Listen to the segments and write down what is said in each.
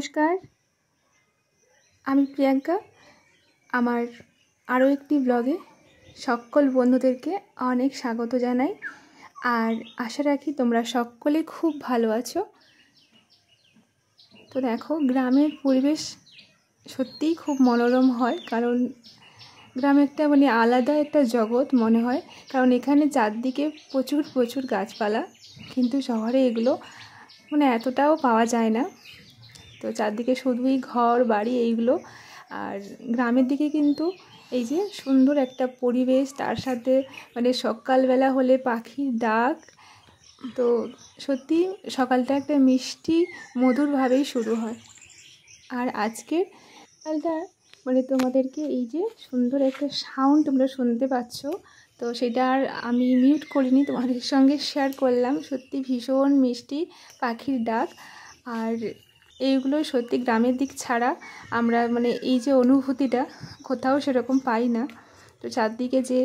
নমস্কার, আমি প্রিয়াঙ্কা। আমার আরও একটি ব্লগে সকল বন্ধুদেরকে অনেক স্বাগত জানাই। আর আশা রাখি তোমরা সকলে খুব ভালো আছো। তো দেখো, গ্রামের পরিবেশ সত্যিই খুব মনোরম হয়, কারণ গ্রামে একটা আলাদা একটা জগৎ মনে হয়, কারণ এখানে চারদিকে প্রচুর প্রচুর গাছপালা, কিন্তু শহরে এগুলো এতটাও পাওয়া যায় না। তো চারদিকে শুধুই ঘর বাড়ি এইগুলো। আর গ্রামের দিকে কিন্তু এই যে সুন্দর একটা পরিবেশ, তার সাথে সকালবেলা হলে পাখির ডাক, তো সত্যি সকালটা একটা মিষ্টি মধুরভাবেই শুরু হয়। আর আজকে সকালটা তোমাদেরকে এই যে সুন্দর একটা সাউন্ড তোমরা শুনতে পাচ্ছ, তো সেটা আর আমি মিউট করিনি, তোমাদের সঙ্গে শেয়ার করলাম। সত্যি ভীষণ মিষ্টি পাখির ডাক। আর এইগুলো সত্যি গ্রামের দিক ছাড়া আমরা এই যে অনুভূতিটা কোথাও সেরকম পাই না। তো চারদিকে যে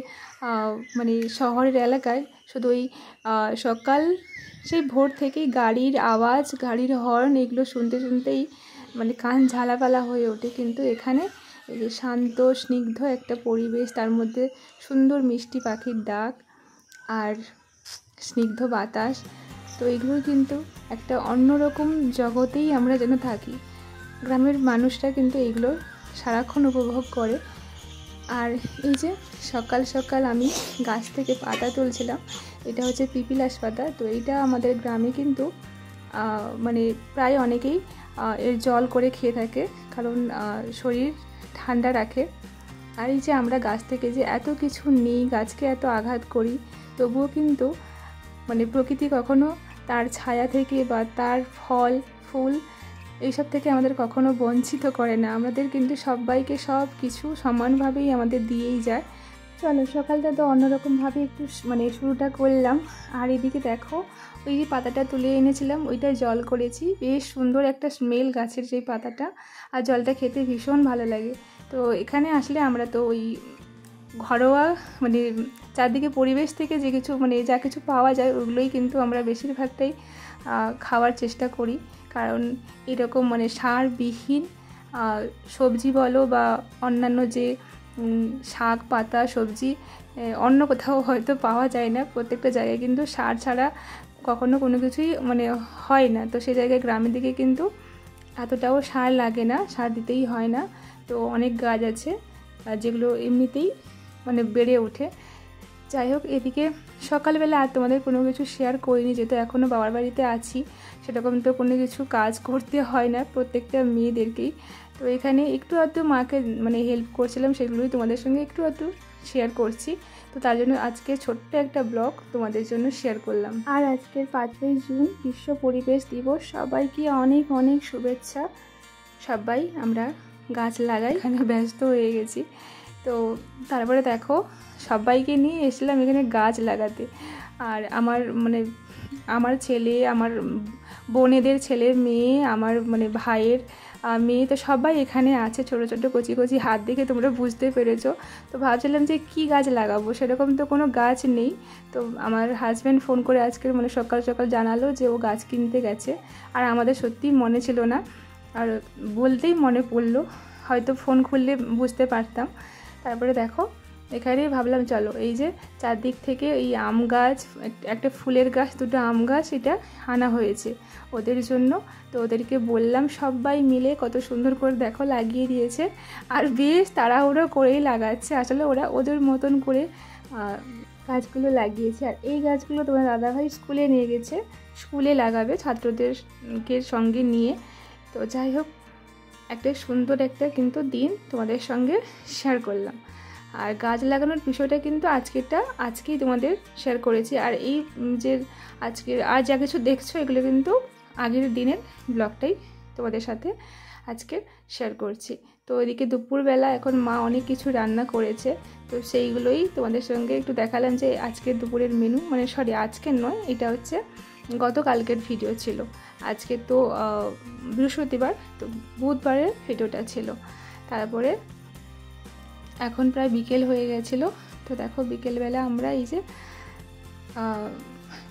শহরের এলাকায় শুধু ওই সকাল সেই ভোর থেকেই গাড়ির আওয়াজ, গাড়ির হর্ন, এগুলো শুনতে শুনতেই কান ঝালাপালা হয়ে ওঠে। কিন্তু এখানে এই যে শান্ত স্নিগ্ধ একটা পরিবেশ, তার মধ্যে সুন্দর মিষ্টি পাখির ডাক আর স্নিগ্ধ বাতাস, তো এগুলো কিন্তু একটা অন্যরকম জগতেই আমরা যেন থাকি। গ্রামের মানুষরা কিন্তু এইগুলো সারাক্ষণ উপভোগ করে। আর এই যে সকাল সকাল আমি গাছ থেকে পাতা তুলছিলাম, এটা হচ্ছে পিপিলাস পাতা। তো এইটা আমাদের গ্রামে কিন্তু প্রায় অনেকেই এর জল করে খেয়ে থাকে, কারণ শরীর ঠান্ডা রাখে। আর এই যে আমরা গাছ থেকে যে এত কিছু নিই, গাছকে এত আঘাত করি, তবুও কিন্তু প্রকৃতি কখনো তার ছায়া থেকে বা তার ফল ফুল এইসব থেকে আমাদের কখনো বঞ্চিত করে না। আমাদের কিন্তু সবাইকে সব কিছু সমানভাবেই আমাদের দিয়েই যায়। চলো, সকালটা তো অন্যরকমভাবে একটু শুরুটা করলাম। আর এদিকে দেখো, ওই যে পাতাটা তুলে এনেছিলাম, ওইটা জল করেছি, বেশ সুন্দর একটা স্মেল গাছের সেই পাতাটা, আর জলটা খেতে ভীষণ ভালো লাগে। তো এখানে আসলে আমরা তো ওই ঘরোয়া চারদিকে পরিবেশ থেকে যে কিছু যা কিছু পাওয়া যায় ওগুলোই কিন্তু আমরা বেশিরভাগটাই খাওয়ার চেষ্টা করি, কারণ এরকম সারবিহীন সবজি বলো বা অন্যান্য যে শাক পাতা সবজি অন্য কোথাও হয়তো পাওয়া যায় না। প্রত্যেকটা জায়গায় কিন্তু সার ছাড়া কখনো কোনো কিছুই হয় না। তো সেই জায়গায় গ্রামের দিকে কিন্তু এতটাও সার লাগে না, সার দিতেই হয় না। তো অনেক গাছ আছে যেগুলো এমনিতেই বেড়ে ওঠে। যাই হোক, এদিকে সকালবেলা আর তোমাদের কোনো কিছু শেয়ার করিনি, যেহেতু এখনও বাবার বাড়িতে আছি, সেরকম তো কোনো কিছু কাজ করতে হয় না প্রত্যেকটা মেয়েদেরকেই। তো এখানে একটু আধটু মাকে হেল্প করছিলাম, সেগুলোই তোমাদের সঙ্গে একটু আধটু শেয়ার করছি। তো তার জন্য আজকে ছোট্ট একটা ব্লগ তোমাদের জন্য শেয়ার করলাম। আর আজকের 5ই জুন বিশ্ব পরিবেশ দিবস, সবাইকে অনেক অনেক শুভেচ্ছা। সবাই আমরা গাছ লাগাই, এখানে ব্যস্ত হয়ে গেছি। তো তারপরে দেখো, সবাইকে নিয়ে এসেছিলাম এখানে গাছ লাগাতে। আর আমার ছেলে, আমার বোনেদের ছেলে মেয়ে, আমার ভাইয়ের মেয়ে, তো সবাই এখানে আছে। ছোটো ছোটো কচি কচি হাত দেখে তোমরা বুঝতে পেরেছো। তো ভাবছিলাম যে কী গাছ লাগাবো, সেরকম তো কোনো গাছ নেই। তো আমার হাজব্যান্ড ফোন করে আজকের সকাল সকাল জানালো যে ও গাছ কিনতে গেছে। আর আমাদের সত্যিই মনে ছিল না, আর বলতেই মনে পড়লো, হয়তো ফোন খুললে বুঝতে পারতাম। তারপরে দেখো, এখানেই ভাবলাম চলো, এই যে চারদিক থেকে এই আম গাছ, একটা ফুলের গাছ, দুটো আম গাছ, এটা আনা হয়েছে ওদের জন্য। তো ওদেরকে বললাম, সবাই মিলে কত সুন্দর করে দেখো লাগিয়ে দিয়েছে। আর বেশ তাড়াহুড়ো করেই লাগাচ্ছে, আসলে ওরা ওদের মতন করে গাছগুলো লাগিয়েছে। আর এই গাছগুলো তোমার দাদাভাই স্কুলে নিয়ে গেছে, স্কুলে লাগাবে ছাত্রদেরকে সঙ্গে নিয়ে। তো যাই হোক, একটা সুন্দর একটা কিন্তু দিন তোমাদের সঙ্গে শেয়ার করলাম। আর গাছ লাগানোর বিষয়টা কিন্তু আজকেই তোমাদের শেয়ার করেছি। আর এই যে আজকের আর যা কিছু দেখছো, এগুলো কিন্তু আগের দিনের ব্লগটাই তোমাদের সাথে আজকে শেয়ার করছি। তো এদিকে দুপুরবেলা এখন মা অনেক কিছু রান্না করেছে, তো সেইগুলোই তোমাদের সঙ্গে একটু দেখালাম যে আজকের দুপুরের মেনু, আজকের নয়, এটা হচ্ছে গতকালকের ভিডিও ছিল। আজকে তো বৃহস্পতিবার, তো বুধবারের ভিডিওটা ছিল। তারপরে এখন প্রায় বিকেল হয়ে গেছিলো। তো দেখো, বিকেলবেলা আমরা এই যে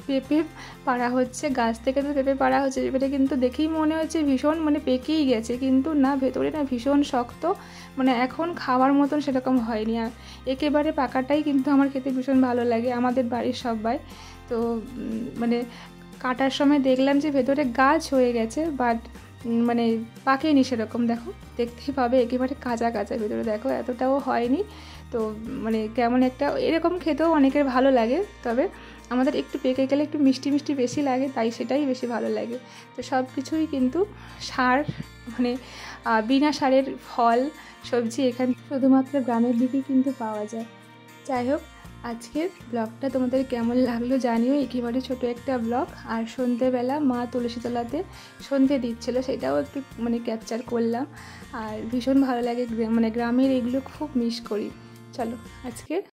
পেঁপে পাড়া হচ্ছে, গাছ থেকে তো পেঁপে পাড়া হচ্ছে। পেঁপেটা কিন্তু দেখেই মনে হচ্ছে ভীষণ মানে পেকেই গেছে, কিন্তু না, ভেতরে না ভীষণ শক্ত, মানে এখন খাওয়ার মতন সেরকম হয়নি। আর একেবারে পাকাটাই কিন্তু আমার খেতে ভীষণ ভালো লাগে, আমাদের বাড়ির সবাই। তো মানে কাটার সময় দেখলাম যে ভেতরে গাছ হয়ে গেছে, বাট মানে পাকেনি সেরকম। দেখো, দেখতেই পাবে একেবারে কাঁচা কাঁচা, ভেতরে দেখো এতটাও হয়নি। তো মানে কেমন একটা, এরকম খেতেও অনেকের ভালো লাগে, তবে আমাদের একটু পেকে গেলে একটু মিষ্টি মিষ্টি বেশি লাগে, তাই সেটাই বেশি ভালো লাগে। তো সব কিছুই কিন্তু সার, মানে বিনা সারের ফল সবজি এখানে শুধুমাত্র গ্রামের দিকেই কিন্তু পাওয়া যায়। যাই হোক, আজকের ব্লগটা তোমাদের কেমন লাগলো জানিও, একেবারে ছোট একটা ব্লগ। আর সন্ধেবেলা মা তুলসীতলাতে সন্ধে দিচ্ছিলো, সেটাও একটু মানে ক্যাপচার করলাম। আর ভীষণ ভালো লাগে, মানে গ্রামের এগুলো খুব মিস করি। চলো আজকের